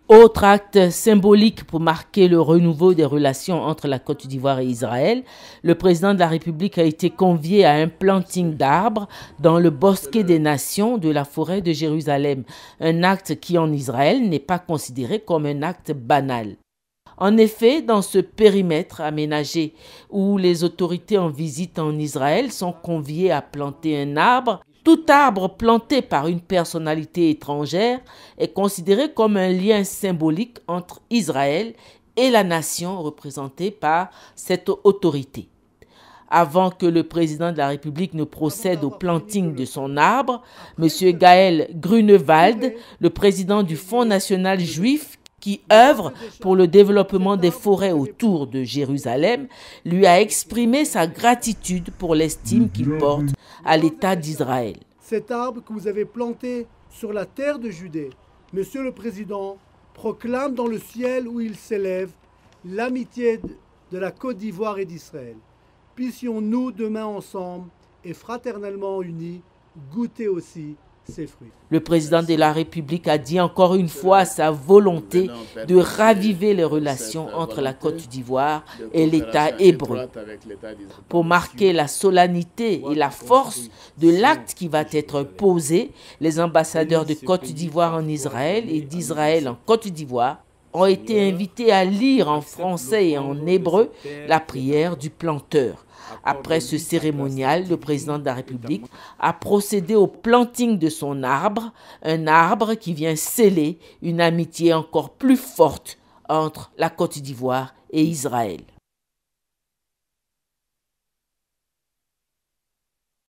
Autre acte symbolique pour marquer le renouveau des relations entre la Côte d'Ivoire et Israël, le président de la République a été convié à un planting d'arbres dans le Bosquet des Nations de la forêt de Jérusalem, un acte qui en Israël n'est pas considéré comme un acte banal. En effet, dans ce périmètre aménagé où les autorités en visite en Israël sont conviées à planter un arbre, tout arbre planté par une personnalité étrangère est considéré comme un lien symbolique entre Israël et la nation représentée par cette autorité. Avant que le président de la République ne procède au planting de son arbre, M. Gaël Grunewald, le président du Fonds national juif qui œuvre pour le développement des forêts autour de Jérusalem, lui a exprimé sa gratitude pour l'estime qu'il porte à l'État d'Israël. Cet arbre que vous avez planté sur la terre de Judée, Monsieur le Président, proclame dans le ciel où il s'élève l'amitié de la Côte d'Ivoire et d'Israël. Puissions-nous demain ensemble et fraternellement unis goûter aussi ses fruits. Le président de la République a dit encore une fois sa volonté de raviver les relations entre la Côte d'Ivoire et l'État hébreu. Pour marquer la solennité et la force de l'acte qui va être posé, les ambassadeurs de Côte d'Ivoire en Israël et d'Israël en Côte d'Ivoire ont été invités à lire en français et en hébreu la prière du planteur. Après ce cérémonial, le président de la République a procédé au planting de son arbre, un arbre qui vient sceller une amitié encore plus forte entre la Côte d'Ivoire et Israël.